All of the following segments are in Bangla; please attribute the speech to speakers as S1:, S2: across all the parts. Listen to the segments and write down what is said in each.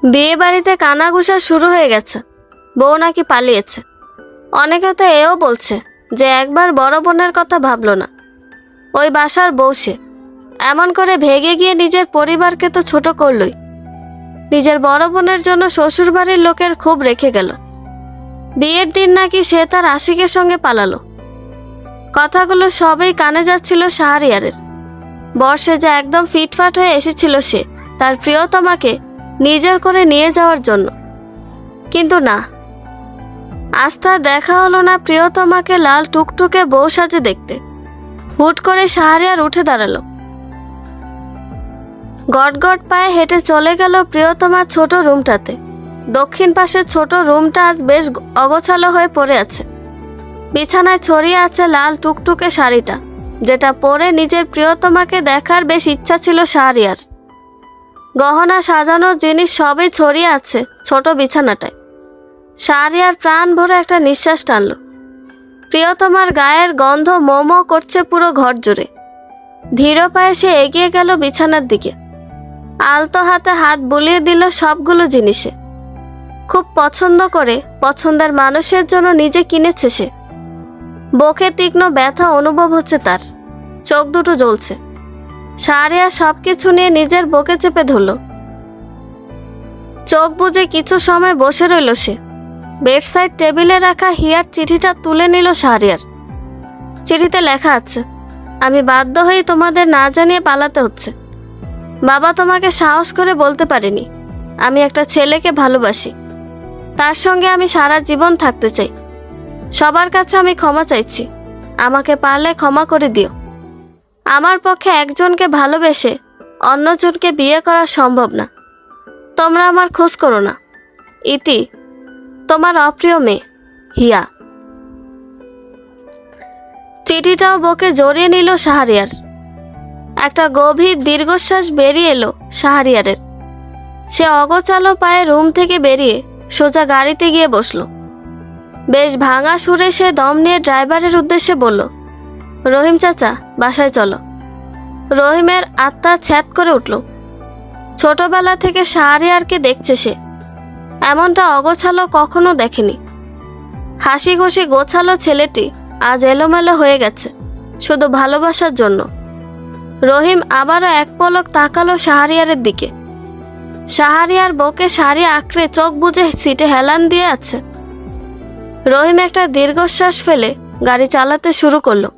S1: বিয়ে বাড়িতে কানাঘুষা শুরু হয়ে গেছে, বউ নাকি পালিয়েছে। অনেকে তো এও বলছে যে একবার বড় বোনের কথা ভাবলো না, ওই বাসার বউ সে। এমন করে ভেগে গিয়ে নিজের পরিবারকে তো ছোট করলই, নিজের বড় বোনের জন্য শ্বশুর বাড়ির লোকের খুব রেখে গেল। বিয়ের দিন নাকি সে তার আশিকের সঙ্গে পালালো। কথাগুলো সবই কানে যাচ্ছিল শাহরিয়ারের। বর্ষে যা একদম ফিটফাট হয়ে এসেছিল সে তার প্রিয়তমাকে নিজের করে নিয়ে যাওয়ার জন্য, কিন্তু না, আজ তার দেখা হলো না প্রিয়তমাকে লাল টুকটুকে বউ সাজে দেখতে। হুট করে শাহরিয়ার উঠে দাঁড়ালো, গটগট পায়ে হেঁটে চলে গেল প্রিয়তমার ছোট রুমটাতে। দক্ষিণ পাশের ছোট রুমটা আজ বেশ অগোছালো হয়ে পড়ে আছে। বিছানায় ছড়িয়ে আছে লাল টুকটুকে শাড়িটা, যেটা পরে নিজের প্রিয়তমাকে দেখার বেশ ইচ্ছা ছিল শাহরিয়ার। গহনা সাজানো জিনিস সবই ছড়িয়ে আছে ছোট বিছানাটায়। শাহরিয়ার প্রাণ ভরে একটা নিঃশ্বাস টানল। প্রিয়তমার গায়ের গন্ধ মোমো করছে পুরো ঘর জুড়ে। ধীর পায়ে সে এগিয়ে গেল বিছানার দিকে। আলতো হাতে হাত বুলিয়ে দিল সবগুলো জিনিসে। খুব পছন্দ করে পছন্দের মানুষের জন্য নিজে কিনেছে সে। বুকে তীক্ষ্ণ ব্যথা অনুভব হচ্ছে তার, চোখ দুটো জ্বলছে। শাহরিয়ার সবকিছু নিয়ে নিজের বুকে চেপে ধরল। চোখ বুজে কিছু সময় বসে রইল সে। বেডসাইড টেবিলে রাখা হিয়ার চিঠিটা তুলে নিল শাহরিয়ার। চিঠিতে লেখা আছে, আমি বাধ্য হয়ে তোমাদের না জানিয়ে পালাতে হচ্ছে। বাবা তোমাকে সাহস করে বলতে পারেনি আমি একটা ছেলেকে ভালোবাসি, তার সঙ্গে আমি সারা জীবন থাকতে চাই। সবার কাছে আমি ক্ষমা চাইছি, আমাকে পারলে ক্ষমা করে দিও। আমার পক্ষে একজনকে ভালোবেসে অন্যজনকে বিয়ে করা সম্ভব না। তোমরা আমার খোঁজ করো না। ইতি, তোমার অপ্রিয় মেয়ে হিয়া। চিঠিটাও বুকে জড়িয়ে নিল শাহরিয়ার। একটা গভীর দীর্ঘশ্বাস বেরিয়ে এলো শাহরিয়ারের। সে অগোছালো পায়ে রুম থেকে বেরিয়ে সোজা গাড়িতে গিয়ে বসলো। বেশ ভাঙা সুরে সে দম নিয়ে ড্রাইভারের উদ্দেশ্যে বলল, রহিম চাচা, বাসায় চলো। রহিমের আত্মা ছ্যাদ করে উঠল। ছোটবেলা থেকে শাহরিয়ারকে দেখছে সে, এমনটা অগোছালো কখনো দেখেনি। হাসি খুশি গোছালো ছেলেটি আজ এলোমেলো হয়ে গেছে শুধু ভালোবাসার জন্য। রহিম আবারও এক পলক তাকালো শাহরিয়ারের দিকে। শাহরিয়ার বুকে শাড়ি আঁকড়ে চোখ বুজে সিটে হেলান দিয়ে আছে। রহিম একটা দীর্ঘশ্বাস ফেলে গাড়ি চালাতে শুরু করলো।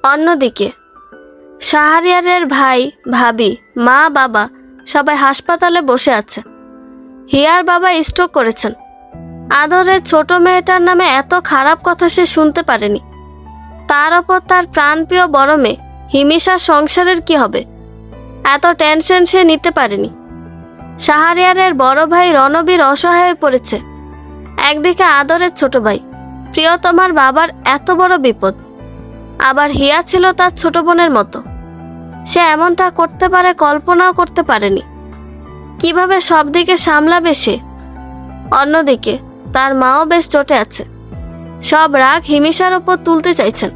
S1: অন্যদিকে শাহরিয়ারের ভাই, ভাবি, মা, বাবা সবাই হাসপাতালে বসে আছে। হিয়ার বাবা স্ট্রোক করেছেন। আদরের ছোট মেয়েটার নামে এত খারাপ কথা সে শুনতে পারেনি। তার ওপর তার প্রাণপ্রিয় বড় মেয়ে হিমিশার সংসারের কি হবে, এত টেনশন সে নিতে পারেনি। শাহরিয়ারের বড় ভাই রণবীর অসহায় হয়ে পড়েছে। একদিকে আদরের ছোট ভাই, প্রিয়তমার বাবার এত বড় বিপদ, আবার হিয়া ছিল তার ছোট বোনের মতো। সে এমনটা করতে পারে কল্পনাও করতে পারেনি। কিভাবে সব দিকে সামলাবে সে? অন্যদিকে তার মাও বেশ চটে আছে। সব রাগ হিমিশার ওপর তুলতে চাইছেন।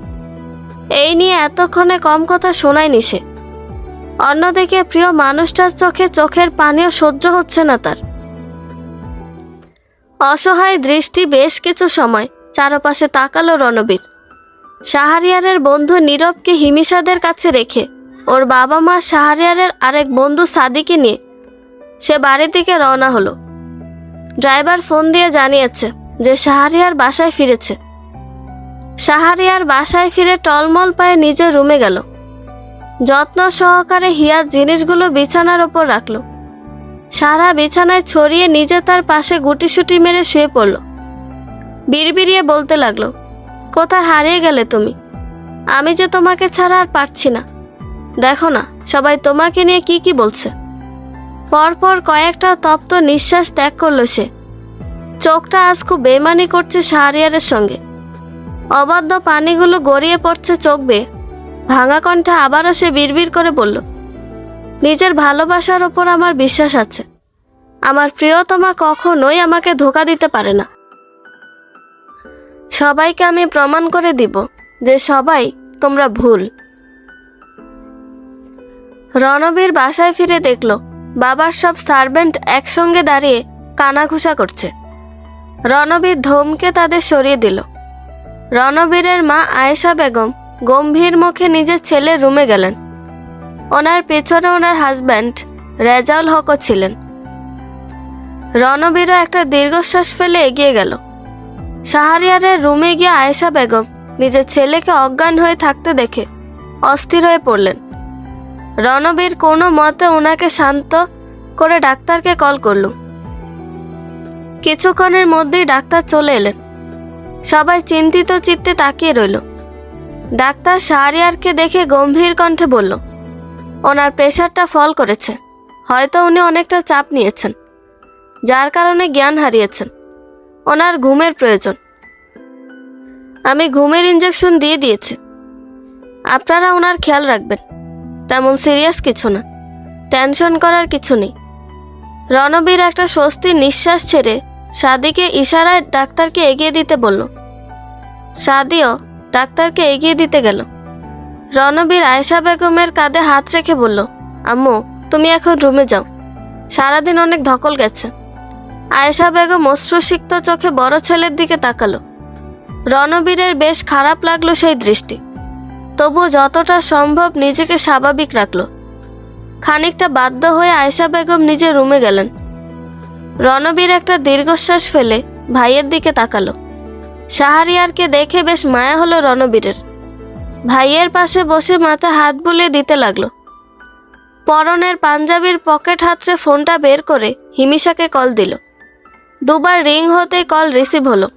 S1: এই নিয়ে এতক্ষণে কম কথা শোনায়নি সে। অন্যদিকে প্রিয় মানুষটার চোখে চোখের পানিও সহ্য হচ্ছে না তার। অসহায় দৃষ্টি বেশ কিছু সময় চারপাশে তাকালো রণবীর। শাহরিয়ারের বন্ধু নীরবকে হিমিশাদের কাছে রেখে ওর বাবা মা শাহরিয়ারের আরেক বন্ধু সাদিকে নিয়ে সে বাড়ির দিকে রওনা হলো। ড্রাইভার ফোন দিয়ে জানিয়েছে যে শাহরিয়ার বাসায় ফিরেছে। শাহরিয়ার বাসায় ফিরে টলমল পায়ে নিজের রুমে গেল। যত্ন সহকারে হিয়ার জিনিসগুলো বিছানার ওপর রাখলো। সারা বিছানায় ছড়িয়ে নিজে তার পাশে গুটিসুটি মেরে শুয়ে পড়ল। বিড়বিড়িয়ে বলতে লাগলো, কোথায় হারিয়ে গেলে তুমি? আমি যে তোমাকে ছাড়া আর পারছি না। দেখো না সবাই তোমাকে নিয়ে কি কি বলছে। পরপর কয়েকটা তপ্ত নিঃশ্বাস ত্যাগ করলো সে। চোখটা আজ খুব বেমানি করছে শাহরিয়ারের সঙ্গে। অবাধ্য পানিগুলো গড়িয়ে পড়ছে চোখ বেয়ে। ভাঙা কণ্ঠে আবারও সে বিড়বিড় করে বলল, নিজের ভালোবাসার ওপর আমার বিশ্বাস আছে। আমার প্রিয়তমা কখনোই আমাকে ধোঁকা দিতে পারে না। সবাইকে আমি প্রমাণ করে দিব যে সবাই তোমরা ভুল। রণবীর বাসায় ফিরে দেখল বাবার সব সার্ভেন্ট একসঙ্গে দাঁড়িয়ে কানাঘুষা করছে। রণবীর ধমকে তাদের সরিয়ে দিল। রণবীরের মা আয়েশা বেগম গম্ভীর মুখে নিজের ছেলের রুমে গেলেন। ওনার পেছনে ওনার হাজব্যান্ড রেজাউল হকও ছিলেন। রণবীরও একটা দীর্ঘশ্বাস ফেলে এগিয়ে গেল। শাহরিয়ারের রুমে গিয়ে আয়েশা বেগম নিজের ছেলেকে অজ্ঞান হয়ে থাকতে দেখে অস্থির হয়ে পড়লেন। রণবীর কোনো মতে ওনাকে শান্ত করে ডাক্তারকে কল করল। কিছুক্ষণের মধ্যেই ডাক্তার চলে এলেন। সবাই চিন্তিত চিত্তে তাকিয়ে রইল। ডাক্তার শাহরিয়ারকে দেখে গম্ভীর কণ্ঠে বলল, ওনার প্রেশারটা ফল করেছে। হয়তো উনি অনেকটা চাপ নিয়েছেন, যার কারণে জ্ঞান হারিয়েছেন। ওনার ঘুমের প্রয়োজন। আমি ঘুমের ইঞ্জেকশন দিয়ে দিয়েছি। আপনারা ওনার খেয়াল রাখবেন। তেমন সিরিয়াস কিছু না, টেনশন করার কিছু নেই। রণবীর একটা স্বস্তির নিঃশ্বাস ছেড়ে সাদিকে ইশারায় ডাক্তারকে এগিয়ে দিতে বলল। সাদিও ডাক্তারকে এগিয়ে দিতে গেল। রণবীর আয়েশা বেগমের কাঁধে হাত রেখে বলল, আম্মু তুমি এখন রুমে যাও, সারাদিন অনেক ধকল গেছে। আয়েশা বেগম অশ্রুসিক্ত চোখে বড় ছেলের দিকে তাকালো। রণবীরের বেশ খারাপ লাগলো সেই দৃষ্টি, তবু যতটা সম্ভব নিজেকে স্বাভাবিক রাখলো। খানিকটা বাধ্য হয়ে আয়েশা বেগম নিজের রুমে গেলেন। রণবীর একটা দীর্ঘশ্বাস ফেলে ভাইয়ের দিকে তাকালো। শাহরিয়ারকে দেখে বেশ মায়া হলো রণবীরের। ভাইয়ের পাশে বসে মাথা হাত বুলিয়ে দিতে লাগলো। পরনের পাঞ্জাবির পকেট হাতড়ে ফোনটা বের করে হিমিশাকে কল দিল। দুবার রিং হতেই কল রিসিভ হলো।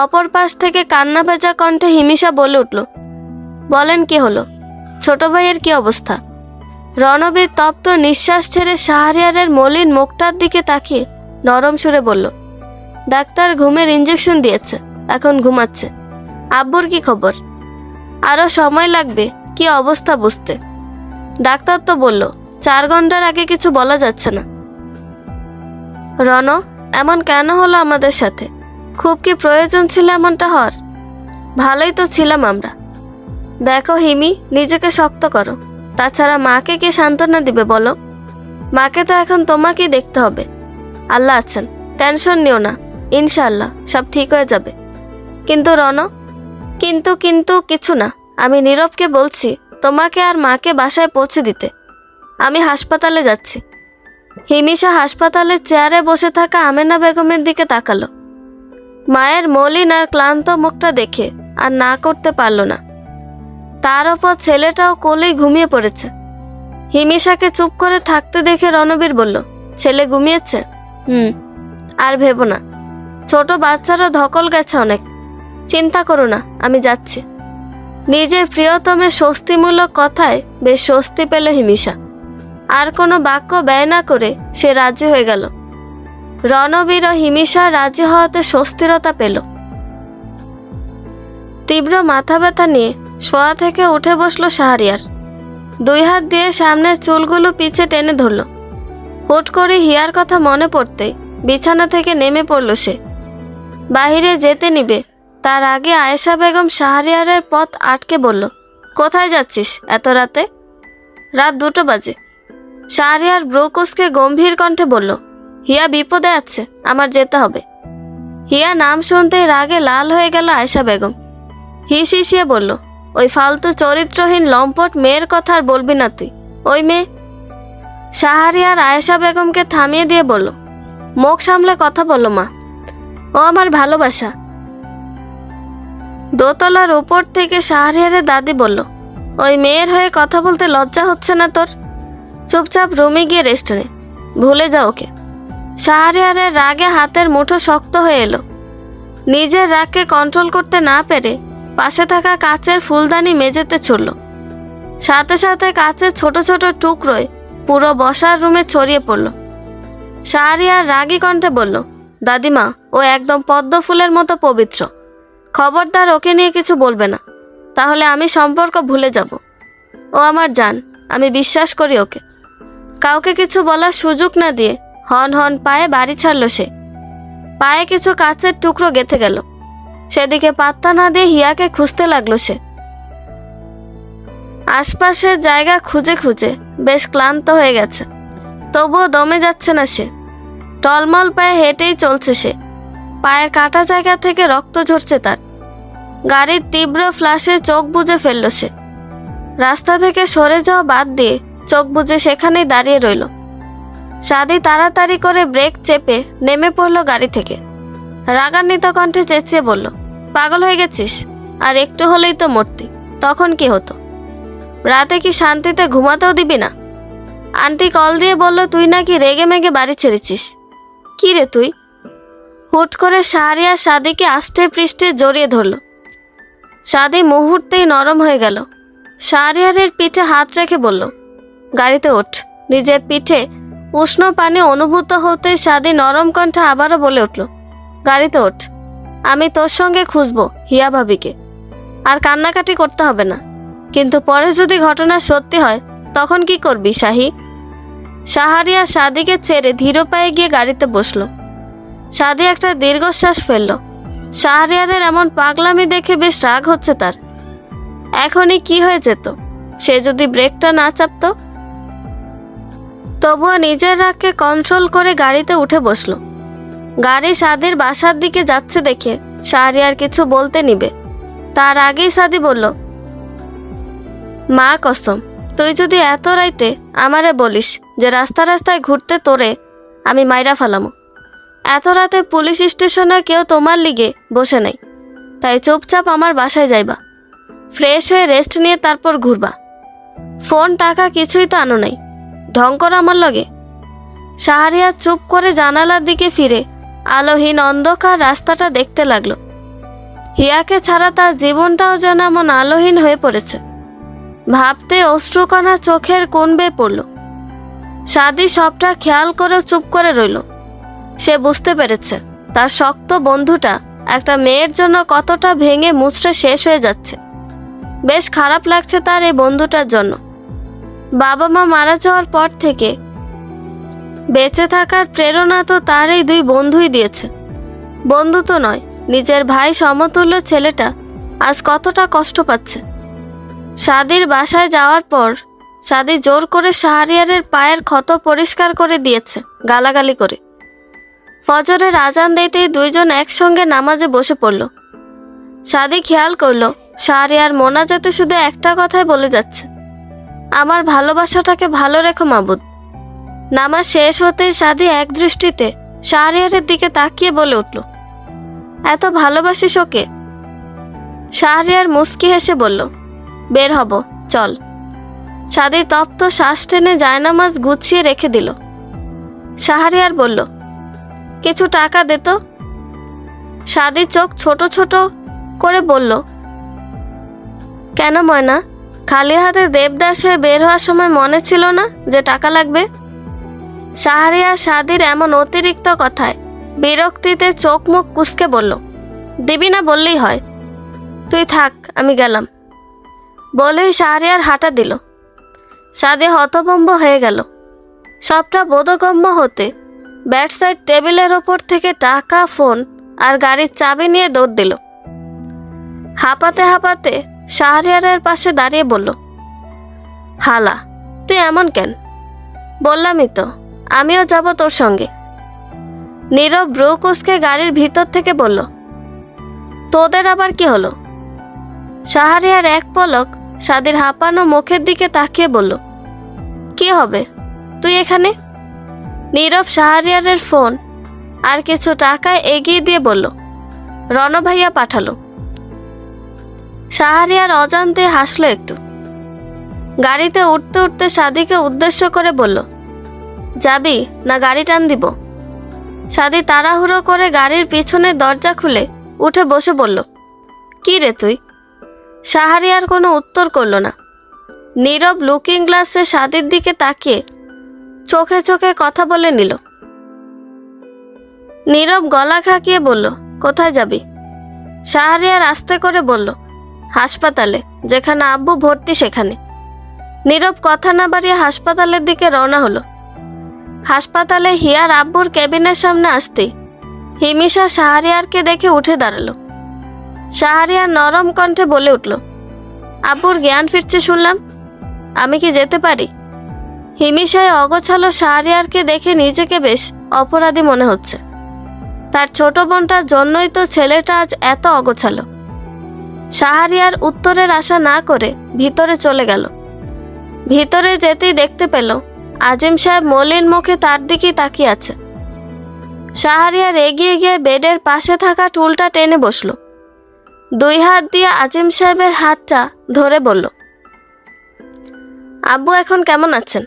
S1: অপর পাশ থেকে কান্না ভেজা কণ্ঠে হিমিশা বলে উঠল, বলেন কি হলো? ছোট ভাইয়ের কি অবস্থা? রণবীর তপ্ত নিঃশ্বাস ছেড়ে শাহরিয়ারের মলিন মুখটার দিকে তাকিয়ে নরম সুরে বলল, ডাক্তার ঘুমের ইঞ্জেকশন দিয়েছে, এখন ঘুমাচ্ছে। আব্বুর কি খবর? আরো সময় লাগবে কি অবস্থা বুঝতে। ডাক্তার তো বলল 4 ঘন্টার আগে কিছু বলা যাচ্ছে না। রণ, এমন কেন হলো আমাদের সাথে? খুব কি প্রয়োজন ছিল এমনটা হওয়ার? ভালোই তো ছিলাম আমরা। দেখো হিমি, নিজেকে শক্ত করো। তাছাড়া মাকে কে সান্ত্বনা দিবে বলো? মাকে তো এখন তোমাকেই দেখতে হবে। আল্লাহ আছেন, টেনশন নিও না, ইনশাআল্লাহ সব ঠিক হয়ে যাবে। কিন্তু রণ, কিন্তু কিছু না। আমি নীরবকে বলছি তোমাকে আর মাকে বাসায় পৌঁছে দিতে। আমি হাসপাতালে যাচ্ছি। হিমিশা হাসপাতালের চেয়ারে বসে থাকা আমেনা বেগমের দিকে তাকালো। মায়ের মলিন আর ক্লান্ত মুখটা দেখে আর না করতে পারল না। তার ওপর ছেলেটাও কোলেই ঘুমিয়ে পড়েছে। হিমিশাকে চুপ করে থাকতে দেখে রণবীর বলল, ছেলে ঘুমিয়েছে? আর ভেবো না, ছোট বাচ্চারও ধকল গেছে অনেক। চিন্তা করো না, আমি যাচ্ছি। নিজের প্রিয়তমের স্বস্তিমূলক কথায় বেশ স্বস্তি পেল হিমিশা। আর কোনো বাক্য ব্যয় না করে সে রাজি হয়ে গেল। রণবীর ও হিমিশা রাজি হওয়াতে স্বস্তিরতা পেল। তীব্র মাথা ব্যথা নিয়ে শোয়া থেকে উঠে বসলো শাহরিয়ার। 2 হাত দিয়ে সামনের চুলগুলো পিছে টেনে ধরল। হুট করে হিয়ার কথা মনে পড়তেই বিছানা থেকে নেমে পড়ল সে। বাহিরে যেতে নিবে তার আগে আয়েশা বেগম শাহরিয়ারের পথ আটকে বলল, কোথায় যাচ্ছিস এত রাতে? রাত 2টো বাজে। শাহরিয়ার ব্রুকুসকে গম্ভীর কণ্ঠে বলল, হিয়া বিপদে আছে, আমার যেতে হবে। হিয়া নাম শুনতেই রাগে লাল হয়ে গেল আয়েশা বেগম। হিসিয়ে বলল, ওই ফালতু চরিত্রহীন লম্পট মেয়ের কথা আর বলবি না তুই। ওই মেয়ে। শাহরিয়ার আয়েশা বেগমকে থামিয়ে দিয়ে বলল, মুখ সামলে কথা বলো মা, ও আমার ভালোবাসা। দোতলার উপর থেকে শাহরিয়ারের দাদি বলল, ওই মেয়ের হয়ে কথা বলতে লজ্জা হচ্ছে না তোর? চুপচাপ রুমে গিয়ে রেস্ট নে, ভুলে যাও ওকে। শাহরিয়ারের রাগে হাতের মুঠো শক্ত হয়ে এলো। নিজের রাগকে কন্ট্রোল করতে না পেরে পাশে থাকা কাচের ফুলদানি মেঝেতে ছুড়ল। সাথে সাথে কাচের ছোট ছোট টুকরোয় পুরো বসার রুমে ছড়িয়ে পড়ল। শাহরিয়ার রাগী কণ্ঠে বলল, দাদিমা, ও একদম পদ্ম ফুলের মতো পবিত্র। খবরদার ওকে নিয়ে কিছু বলবে না, তাহলে আমি সম্পর্ক ভুলে যাব। ও আমার জান, আমি বিশ্বাস করি ওকে। কাউকে কিছু বলার সুযোগ না দিয়ে হন হন পায়ে বাড়ি ছাড়ল সে। পায়ে কিছু কাচের টুকরো গেঁথে গেল। সেদিকে পাত্তা না দিয়ে হিয়াকে খুঁজতে লাগলো সে। আশপাশের জায়গা খুঁজে খুঁজে বেশ ক্লান্ত হয়ে গেছে, তবুও দমে যাচ্ছে না সে। টলমল পায়ে হেঁটেই চলছে সে। পায়ের কাটা জায়গা থেকে রক্ত ঝরছে তার। গাড়ির তীব্র ফ্ল্যাশে চোখ বুজে ফেলল সে। রাস্তা থেকে সরে যাওয়া বাদ দিয়ে চোখ বুজে সেখানেই দাঁড়িয়ে রইল। সাদি তাড়াতাড়ি করে ব্রেক চেপে নেমে পড়ল গাড়ি থেকে। রাগান্বিত কণ্ঠে চেঁচিয়ে বলল, পাগল হয়ে গেছিস? আর একটু হলেই তো মরতি, তখন কি হতো? রাতে কি শান্তিতে ঘুমাতেও দিবি না? আন্টি কল দিয়ে বলল তুই নাকি রেগে মেগে বাড়ি ছেড়েছিস। কি রে তুই? হুট করে শাহরিয়ার সাদিকে আষ্টে পৃষ্ঠে জড়িয়ে ধরল। সাদি মুহূর্তেই নরম হয়ে গেল। শাহরিয়ারের পিঠে হাত রেখে বলল, গাড়িতে ওঠ। নিজের পিঠে উষ্ণ পানি অনুভূত হতেই সাদি নরম কণ্ঠে আবারও বলে উঠল, গাড়িতে ওঠ। আমি তোর সঙ্গে খুঁজবো হিয়া ভাবিকে। আর কান্নাকাটি করতে হবে না। কিন্তু পরে যদি ঘটনা সত্যি হয় তখন কি করবি শাহি? শাহরিয়ার সাদিকে ছেড়ে ধীর পায়ে গিয়ে গাড়িতে বসলো। সাদি একটা দীর্ঘশ্বাস ফেলল। শাহরিয়ারের এমন পাগলামি দেখে বেশ রাগ হচ্ছে তার। এখনই কি হয়ে যেত সে যদি ব্রেকটা না চাপতো। তবুও নিজের রাগকে কন্ট্রোল করে গাড়িতে উঠে বসলো। গাড়ি সাদির বাসার দিকে যাচ্ছে দেখে শাহরিয়ার কিছু বলতে নিবে তার আগেই সাদি বলল, মা কসম, তুই যদি এত রাইতে আমারে বলিস যে রাস্তা রাস্তায় ঘুরতে তোরে আমি মাইরা ফালামো। এত রাতে পুলিশ স্টেশনে কেউ তোমার লিগে বসে নাই, তাই চুপচাপ আমার বাসায় যাইবা। ফ্রেশ হয়ে রেস্ট নিয়ে তারপর ঘুরবা। ফোন টাকা কিছুই তো আনো নাই, ঢং কর আমার লগে। শাহরিয়ার চুপ করে জানালার দিকে ফিরে আলোহীন অন্ধকার রাস্তাটা দেখতে লাগলো। হিয়াকে ছাড়া তার জীবনটাও যেন এমন আলোহীন হয়ে পড়েছে। ভাবতে অশ্রুকণা চোখের কোণ বেয়ে পড়ল। সাদি সবটা খেয়াল করেও চুপ করে রইল। সে বুঝতে পেরেছে তার শক্ত বন্ধুটা একটা মেয়ের জন্য কতটা ভেঙে মুচড়ে শেষ হয়ে যাচ্ছে। বেশ খারাপ লাগছে তার এই বন্ধুটার জন্য। বাবা মা মারা যাওয়ার পর থেকে বেঁচে থাকার প্রেরণা তো তার এই দুই বন্ধুই দিয়েছে। বন্ধু তো নয়, নিজের ভাই সমতুল্য ছেলেটা আজ কতটা কষ্ট পাচ্ছে। সাদির বাসায় যাওয়ার পর সাদি জোর করে শাহরিয়ারের পায়ের ক্ষত পরিষ্কার করে দিয়েছে গালাগালি করে। ফজরের আজান দিতেই দুইজন একসঙ্গে নামাজে বসে পড়ল। সাদি খেয়াল করল শাহরিয়ার মোনাজাতে শুধু একটা কথাই বলে যাচ্ছে, আমার ভালোবাসাটাকে ভালো রেখো মাবুদ। নামাজ শেষ হতেই সাদি এক দৃষ্টিতে শাহরিয়ারের দিকে তাকিয়ে বলে উঠল, এত ভালোবাসিস ওকে? শাহরিয়ার মুস্কি হেসে বলল, বের হব, চল। সাদি তপ্ত শ্বাস টেনে জায়নামাজ গুছিয়ে রেখে দিল। শাহরিয়ার বলল, কিছু টাকা দে তো। সাদি চোখ ছোট ছোট করে বলল, কেন ময়না? খালি হাতে দেবদাস হয়ে বের হওয়ার সময় মনে ছিল না যে টাকা লাগবে? শাহরিয়ার সাদির এমন অতিরিক্ত কথায় বিরক্তিতে চোখ মুখ কুঁচকে বলল, দিবি না বললেই হয়, তুই থাক, আমি গেলাম। বলেই শাহরিয়ার হাঁটা দিল। সাদি হতভম্ব হয়ে গেল। সবটা বোধগম্য হতে ব্যাট সাইড টেবিলের ওপর থেকে টাকা, ফোন আর গাড়ির চাবি নিয়ে দৌড় দিল। হাঁপাতে হাঁপাতে শাহরিয়ারের পাশে দাঁড়িয়ে বলল, হালা, তুই এমন কেন? বললামই তো, আমিও যাব তোর সঙ্গে। নীরব ব্রু কুঁচকে গাড়ির ভিতর থেকে বলল, তোদের আবার কি হলো? শাহরিয়ার এক পলক সাদির হাঁপানো মুখের দিকে তাকিয়ে বলল, কি হবে, তুই এখানে? নীরব শাহরিয়ারের ফোন আর কিছু টাকা এগিয়ে দিয়ে বলল, রণ ভাইয়া পাঠালো। শাহরিয়ার অজান্তে হাসলো একটু। গাড়িতে উঠতে উঠতে সাদিকে উদ্দেশ্য করে বলল, যাবি না গাড়ি টান দিব? সাদি তাড়াহুড়ো করে গাড়ির পিছনের দরজা খুলে উঠে বসে বলল, কি রে তুই? শাহরিয়ার কোনো উত্তর করল না। নীরব লুকিং গ্লাসে সাদির দিকে তাকিয়ে চোখে চোখে কথা বলে নিল। নীরব গলা খাকিয়ে বলল, কোথায় যাবি? শাহরিয়ার আস্তে করে বলল, হাসপাতালে, যেখানে আব্বু ভর্তি সেখানে। নীরব কথা না বাড়িয়ে হাসপাতালের দিকে রওনা হলো। হাসপাতালে হিয়ার আব্বুর কেবিনের সামনে আসতেই হিমিশা শাহরিয়ারকে দেখে উঠে দাঁড়ালো। শাহরিয়ার নরম কণ্ঠে বলে উঠল, আব্বুর জ্ঞান ফিরছে শুনলাম, আমি কি যেতে পারি? হিমিশায় অগোছালো শাহরিয়ারকে দেখে নিজেকে বেশ অপরাধী মনে হচ্ছে। তার ছোট বোনটার জন্যই তো ছেলেটা আজ এত অগোছালো। শাহরিয়ার উত্তরের আশা না করে ভিতরে চলে গেল। ভিতরে যেতেই দেখতে পেল আজিম সাহেব মলিন মুখে তার দিকেই তাকিয়ে আছে। শাহরিয়ার এগিয়ে গিয়ে বেডের পাশে থাকা টুলটা টেনে বসল। 2 হাত দিয়ে আজিম সাহেবের হাতটা ধরে বলল, আব্বু এখন কেমন আছেন?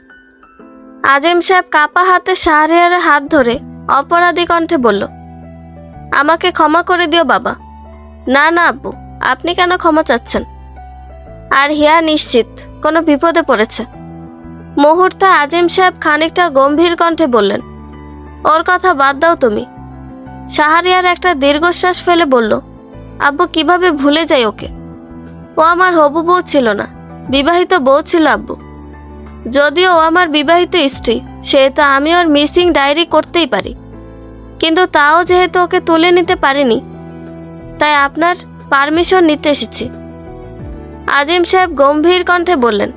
S1: আজিম সাহেব কাপা হাতে শাহরিয়ারের হাত ধরে অপরাধী কণ্ঠে বলল, আমাকে ক্ষমা করে দিও বাবা। না না আব্বু, আপনি কেন ক্ষমা চাচ্ছেন? আর হিয়া নিশ্চিত কোনো বিপদে পড়েছে। মুহূর্তে আজিম সাহেব খানিকটা গম্ভীর কণ্ঠে বললেন, ওর কথা বাদ দাও তুমি। শাহরিয়ার একটা দীর্ঘশ্বাস ফেলে বলল, আব্বু কিভাবে ভুলে যাই ওকে? ও আমার হবু বউ ছিল না, বিবাহিত বউ ছিল আব্বু। যদিও ও আমার বিবাহিত স্ত্রী, সেহেতু আমি ওর মিসিং ডায়েরি করতেই পারি, কিন্তু তাও যেহেতু ওকে তুলে নিতে পারিনি, তাই আপনার পারমিশন নিতে এসেছি। আজিম সাহেব গম্ভীর কণ্ঠে বললেন,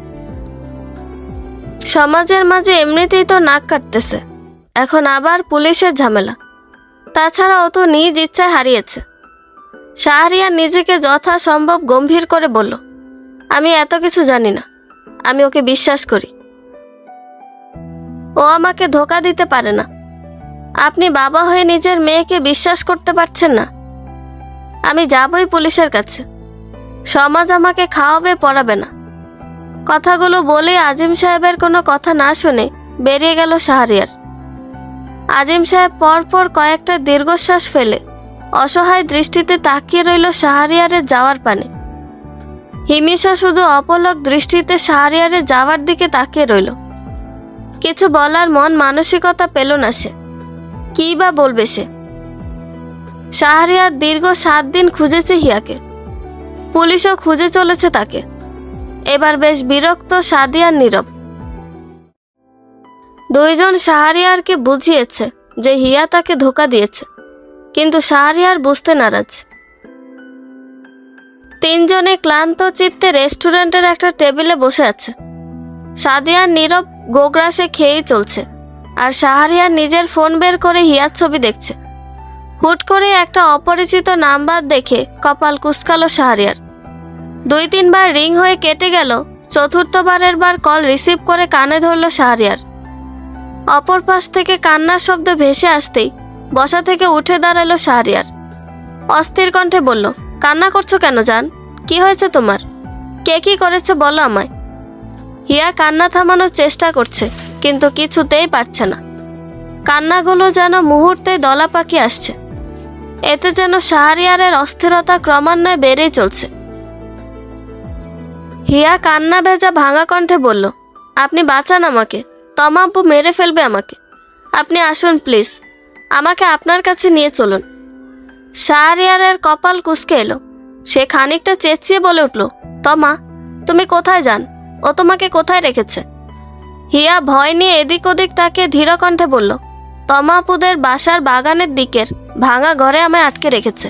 S1: সমাজের মাঝে এমনিতেই তো নাক কাটতেছে, এখন আবার পুলিশের ঝামেলা। তাছাড়া ও তো নিজ ইচ্ছায় হারিয়েছে। শাহরিয়ার নিজেকে যথাসম্ভব গম্ভীর করে বলল, আমি এত কিছু জানি না, আমি ওকে বিশ্বাস করি। ও আমাকে ধোঁকা দিতে পারে না। আপনি বাবা হয়ে নিজের মেয়েকে বিশ্বাস করতে পারছেন না? আমি যাবই পুলিশের কাছে। সমাজ আমাকে খাওয়াবে পড়াবে না। কথাগুলো বলে আজিম সাহেবের কোনো কথা না শুনে বেরিয়ে গেল শাহরিয়ার। আজিম সাহেব পরপর কয়েকটা দীর্ঘশ্বাস ফেলে অসহায় দৃষ্টিতে তাকিয়ে রইল শাহরিয়ারের যাওয়ার পানে। হিমিশা শুধু অপলক দৃষ্টিতে শাহরিয়ারের যাওয়ার দিকে তাকিয়ে রইল। কিছু বলার মন মানসিকতা পেল না সে। কী বা বলবে সে? শাহরিয়ার দীর্ঘ 7 দিন খুঁজেছে হিয়াকে, পুলিশও খুঁজে চলেছে তাকে। এবার বেশ বিরক্ত সাদিয়ার নীরব। দুইজন শাহরিয়ারকে বুঝিয়েছে যে হিয়া তাকে ধোঁকা দিয়েছে, কিন্তু শাহরিয়ার বুঝতে নারাজ। তিনজনে ক্লান্ত চিত্তে রেস্টুরেন্টের একটা টেবিলে বসে আছে। সাদিয়ার নীরব গোগ্রাসে খেয়েই চলছে, আর শাহরিয়ার নিজের ফোন বের করে হিয়ার ছবি দেখছে। হুট করে একটা অপরিচিত নাম্বার দেখে কপাল কুঁচকালো শাহরিয়ার। 2-3 বার রিং হয়ে কেটে গেল। চতুর্থবারের বার কল রিসিভ করে কানে ধরল শাহরিয়ার। অপর পাশ থেকে কান্নার শব্দ ভেসে আসতেই বসা থেকে উঠে দাঁড়ালো শাহরিয়ার। অস্থির কণ্ঠে বলল, কান্না করছো কেন জান? কি হয়েছে তোমার? কে কি করেছে বলো আমায়। হিয়া কান্না থামানোর চেষ্টা করছে, কিন্তু কিছুতেই পারছে না। কান্নাগুলো যেন মুহূর্তে দলা পাকিয়ে আসছে। এতে যেন শাহরিয়ারের অস্থিরতা ক্রমান্বয়ে বেড়েই চলছে। হিয়া কান্না ভেজা ভাঙা কণ্ঠে বলল, আপনি বাঁচান আমাকে, তমা আব্বু মেরে ফেলবে আমাকে। আপনি আসুন প্লিজ, আমাকে আপনার কাছে নিয়ে চলুন। শাহরিয়ারের কপাল কুঁচকে এলো। সে খানিকটা চেঁচিয়ে বলে উঠল, তমা, তুমি কোথায় যান? ও তোমাকে কোথায় রেখেছে? হিয়া ভয় নিয়ে এদিক ওদিক তাকে ধীর কণ্ঠে বলল, তমা আপুদের বাসার বাগানের দিকের ভাঙা ঘরে আমায় আটকে রেখেছে।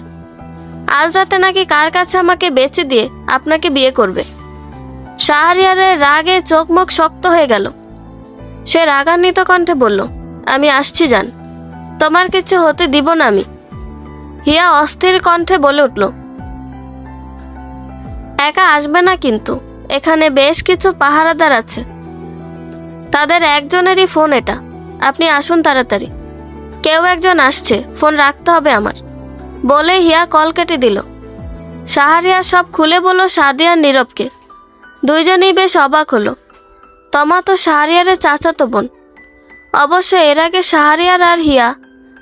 S1: আজ রাতে নাকি কার কাছে আমাকে বেচে দিয়ে আপনাকে বিয়ে করবে। শাহরিয়ারের রাগে চোখ মুখ শক্ত হয়ে গেল। সে রাগান্বিত কণ্ঠে বলল, আমি আসছি জান, তোমার কিছু হতে দিব না আমি। হিয়া অস্থির কণ্ঠে বলে উঠল, একা আসবে না কিন্তু, এখানে বেশ কিছু পাহারাদার আছে, তাদের একজনেরই ফোন এটা। আপনি আসুন তাড়াতাড়ি, কেউ একজন আসছে, ফোন রাখতে হবে আমার। বলে হিয়া কল কেটে দিল। শাহরিয়ার সব খুলে বলল সাদিয়ার নীরবকে। দুইজনেই বেশ অবাক হলো। তমা তো শাহরিয়ারের চাচাতো বোন। অবশ্য এর আগে শাহরিয়ার আর হিয়া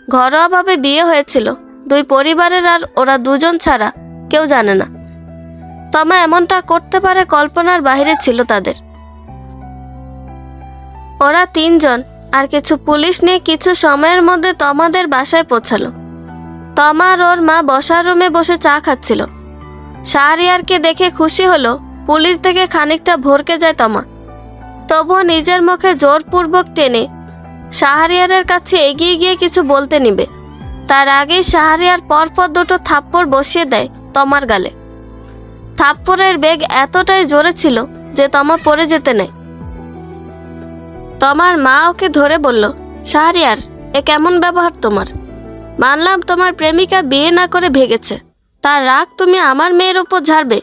S1: ঘরোয়াভাবে বিয়ে হয়েছিল। দুই পরিবারের আর ওরা দুজন ছাড়া কেউ জানে না। তমা এমনটা করতে পারে কল্পনার বাইরে ছিল তাদের। ওরা তিনজন আর কিছু পুলিশ নিয়ে কিছু সময়ের মধ্যে তমাদের বাসায় পৌঁছালো। তমা আর ওর মা বসার রুমে বসে চা খাচ্ছিল। শাহরিয়ারকে দেখে খুশি হলো। পুলিশ দেখে খানিকটা ভরকে যায় তমা, তবুও নিজের মুখে জোরপূর্বক টেনে শাহরিয়ারের কাছে এগিয়ে গিয়ে কিছু বলতে নিবে, তার আগেই শাহরিয়ার পরপর দুটো থাপ্পড় বসিয়ে দেয় তমার গালে। থাপ্পড়ের বেগ এতটাই জোরে ছিল যে তমা পড়ে যেতে নেই। তোমার মা ওকে ধরে বলল, শাহরিয়ার, এ কেমন ব্যবহার তোমার? মানলাম তোমার প্রেমিকা বিয়ে না করে ভেগেছে, তার রাগ তুমি আমার মেয়ের ওপর ঝাড়বে?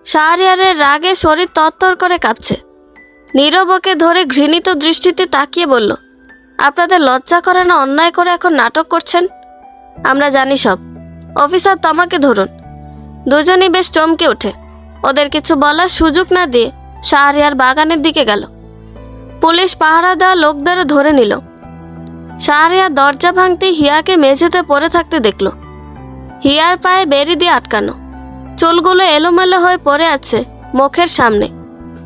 S1: শাহরিয়ারের রাগে শরীর তরতর করে কাঁপছে। নীরব ওকে ধরে ঘৃণিত দৃষ্টিতে তাকিয়ে বলল, আপনাদের লজ্জা করে না অন্যায় করে এখন নাটক করছেন? আমরা জানি সব। অফিসার তমাকে ধরুন। দুজনই বেশ চমকে ওঠে। ওদের কিছু বলার সুযোগ না দিয়ে শাহরিয়ার বাগানের দিকে গেল। পুলিশ পাহারা দেওয়া লোকদেরও ধরে নিল। শাহরিয়ার দরজা ভাঙতে হিয়াকে মেঝেতে পড়ে থাকতে দেখল। হিয়ার পায়ে বেড়ি দিয়ে আটকানো, চুলগুলো এলোমেলো হয়ে পড়ে আছে মুখের সামনে।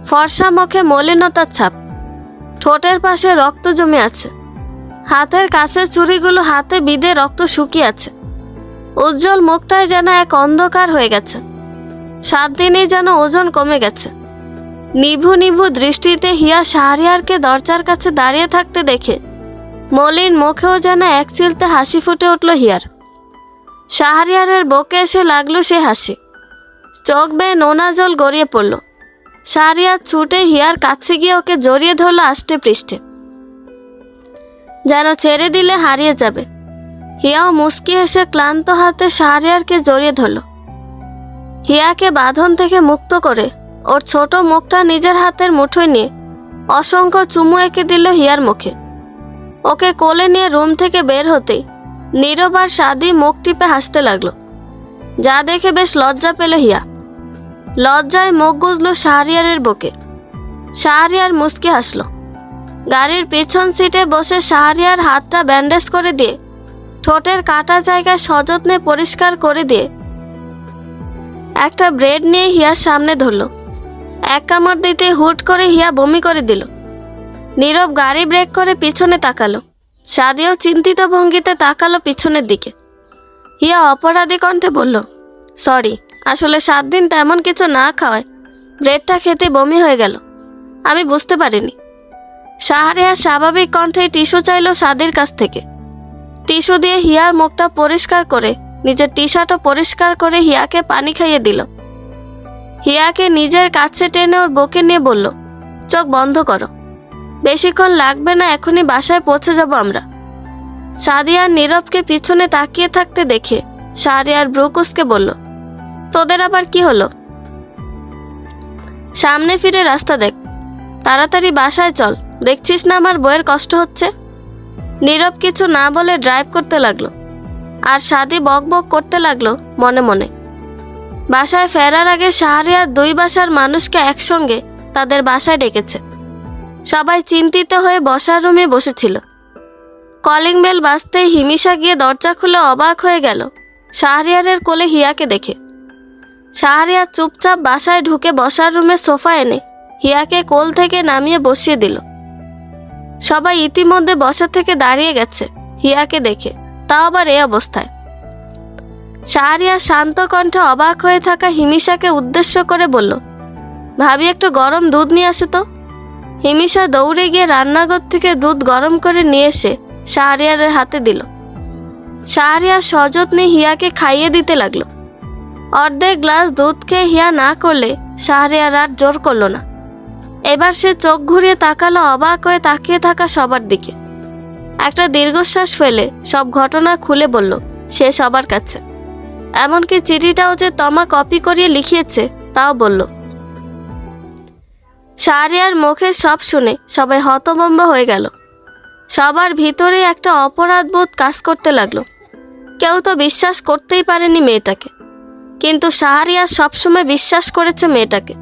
S1: ফর্সা মুখে মলিনতার ছাপ, ঠোঁটের পাশে রক্ত জমে আছে। হাতের কাছের চুড়িগুলো হাতে বিঁধে রক্ত শুকিয়ে আছে। উজ্জ্বল মুখটায় যেন এক অন্ধকার হয়ে গেছে। 7 দিনেই যেন ওজন কমে গেছে। নিভু নিভু দৃষ্টিতে হিয়া শাহরিয়ারকে দরজার কাছে দাঁড়িয়ে থাকতে দেখে মলিন মুখেও যেন এক চিলতে হাসি ফুটে উঠল হিয়ার। শাহরিয়ারের বুকে এসে লাগলো সে হাসি। চোখ বেয়ে নোনা জল গড়িয়ে পড়ল। শাহরিয়ার ছুটে হিয়ার কাছে গিয়ে ওকে জড়িয়ে ধরল আষ্টে পৃষ্ঠে, যেন ছেড়ে দিলে হারিয়ে যাবে। হিয়াও মুচকি হেসে ক্লান্ত হাতে শাহরিয়ারকে জড়িয়ে ধরল। হিয়াকে বাঁধন থেকে মুক্ত করে ওর ছোট মুখটা নিজের হাতের মুঠোয় নিয়ে অসংখ্য চুমু এঁকে দিল হিয়ার মুখে। ওকে কোলে নিয়ে রুম থেকে বের হতেই নীরব আর সাদি মুখ টিপে হাসতে লাগলো, যা দেখে বেশ লজ্জা পেল হিয়া। লজ্জায় মুখ গুজল শাহরিয়ারের বুকে। শাহরিয়ার মুচকি হাসল। গাড়ির পিছন সিটে বসে শাহরিয়ার হাতটা ব্যান্ডেজ করে দিয়ে ঠোঁটের কাটা জায়গায় সযত্নে পরিষ্কার করে দিয়ে একটা ব্রেড নিয়ে হিয়ার সামনে ধরল। এক কামড় দিতে হুট করে হিয়া বমি করে দিল। নীরব গাড়ি ব্রেক করে পিছনে তাকালো। সাদিও চিন্তিত ভঙ্গিতে তাকালো পিছনের দিকে। হিয়া অপরাধী কণ্ঠে বলল, সরি, আসলে 7 দিন তেমন কিছু না খাওয়ায় ব্রেডটা খেতে বমি হয়ে গেল, আমি বুঝতে পারিনি। শাহরিয়ার স্বাভাবিক কণ্ঠে টিস্যু চাইল সাদির কাছ থেকে। টিস্যু দিয়ে হিয়ার মুখটা পরিষ্কার করে নিজের টি শার্টও পরিষ্কার করে হিয়াকে পানি খাইয়ে দিল। হিয়াকে নিজের কাছে টেনে ওর বুকে নিয়ে বলল, চোখ বন্ধ করো, বেশিক্ষণ লাগবে না, এখনই বাসায় পৌঁছে যাব আমরা। সাদিয়ার নীরবকে পিছনে তাকিয়ে থাকতে দেখে শাহরিয়ার ব্রুকুসকে বলল, তোদের আবার কি হলো? সামনে ফিরে রাস্তা দেখ, তাড়াতাড়ি বাসায় চল, দেখছিস না আমার বউয়ের কষ্ট হচ্ছে। নীরব কিছু না বলে ড্রাইভ করতে লাগলো, আর সাদি বক বক করতে লাগলো মনে মনে। বাসায় ফেরার আগে শাহরিয়ার 2 বাসার মানুষকে একসঙ্গে তাদের বাসায় ডেকেছে। সবাই চিন্তিত হয়ে বসার রুমে বসেছিল। কলিং বেল বাজতেই হিমিশা গিয়ে দরজা খুলে অবাক হয়ে গেল শাহরিয়ারের কোলে হিয়াকে দেখে। শাহরিয়ার চুপচাপ বাসায় ঢুকে বসার রুমে সোফা এনে হিয়াকে কোল থেকে নামিয়ে বসিয়ে দিল। সবাই ইতিমধ্যে বসা থেকে দাঁড়িয়ে গেছে হিয়াকে দেখে, তাও আবার এই অবস্থায়। শাহরিয়ার শান্ত কণ্ঠে অবাক হয়ে থাকা হিমিশাকে উদ্দেশ্য করে বলল, ভাবি একটু গরম দুধ নিয়ে আসে তো। হিমিশা দৌড়ে গিয়ে রান্নাঘর থেকে দুধ গরম করে নিয়ে এসে শাহরিয়ারের হাতে দিল। শাহরিয়ার সযত্নে হিয়াকে খাইয়ে দিতে লাগলো। অর্ধেক গ্লাস দুধ খেয়ে হিয়া না করলে শাহরিয়ার আর জোর করলো না। এবার সে চোখ ঘুরিয়ে তাকালো অবাক হয়ে তাকিয়ে থাকা সবার দিকে। একটা দীর্ঘশ্বাস ফেলে সব ঘটনা খুলে বলল সে সবার কাছে। এমনকি চিঠিটাও যে তমা কপি করিয়ে লিখিয়েছে তাও বলল। শাহরিয়ার মুখে সব শুনে সবাই হতভম্ব হয়ে গেল। সবার ভিতরে একটা অপরাধবোধ কাজ করতে লাগলো। কেউ তো বিশ্বাস করতেই পারেনি মেয়েটাকে, কিন্তু শাহরিয়ার সবসময় বিশ্বাস করেছে মেয়েটাকে।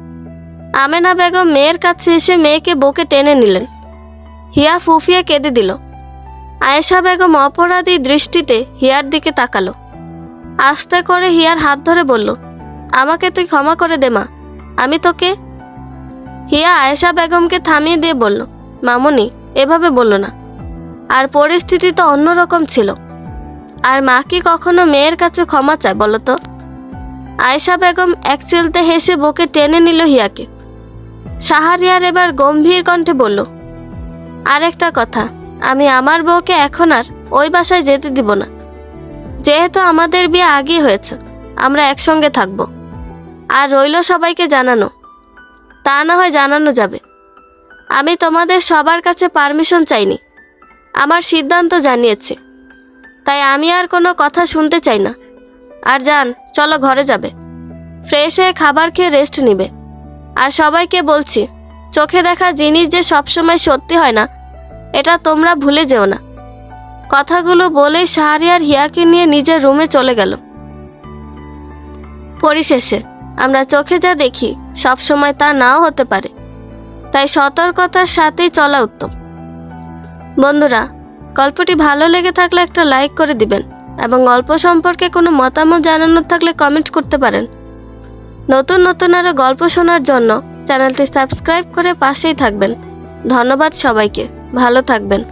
S1: আমেনা বেগম মেয়ের কাছে এসে মেয়েকে বুকে টেনে নিলেন। হিয়া ফুফিয়ে কেঁদে দিল। আয়েশা বেগম অপরাধী দৃষ্টিতে হিয়ার দিকে তাকালো। আস্তে করে হিয়ার হাত ধরে বলল, আমাকে তুই ক্ষমা করে দে মা, আমি তোকে। হিয়া আয়েশা বেগমকে থামিয়ে দিয়ে বলল, মামুনি, এভাবে বললো না, আর পরিস্থিতি তো অন্যরকম ছিল। আর মা কি কখনো মেয়ের কাছে ক্ষমা চায় বলো তো? আয়েশা বেগম এক চিলতে হেসে বুকে টেনে নিল হিয়াকে। শাহরিয়ার এবার গম্ভীর কণ্ঠে বলল, আরেকটা কথা, আমি আমার বউকে এখন আর ওই বাসায় যেতে দিব না। যেহেতু আমাদের বিয়ে আগেই হয়েছে, আমরা একসঙ্গে থাকব। আর রইল সবাইকে জানানো, তা না হয় জানানো যাবে। আমি তোমাদের সবার কাছে পারমিশন চাইনি, আমার সিদ্ধান্ত জানিয়েছি, তাই আমি আর কোনো কথা শুনতে চাই না। আর যান, চলো ঘরে যাবে, ফ্রেশ হয়ে খাবার খেয়ে রেস্ট নিবে। আর সবাইকে বলছি, চোখে দেখা জিনিস যে সবসময় সত্যি হয় না, এটা তোমরা ভুলে যেও না। কথাগুলো বলেই শাহরিয়ার হিয়াকে নিয়ে নিজের রুমে চলে গেল। পরিশেষে আমরা চোখে যা দেখি সবসময় তা নাও হতে পারে, তাই সতর্কতার সাথেই চলা উত্তম। বন্ধুরা, গল্পটি ভালো লেগে থাকলে একটা লাইক করে দিবেন এবং গল্প সম্পর্কে কোনো মতামত জানানোর থাকলে কমেন্ট করতে পারেন। নতুন নতুন আরও গল্প শোনার জন্য চ্যানেলটি সাবস্ক্রাইব করে পাশেই থাকবেন। ধন্যবাদ সবাইকে, ভালো থাকবেন।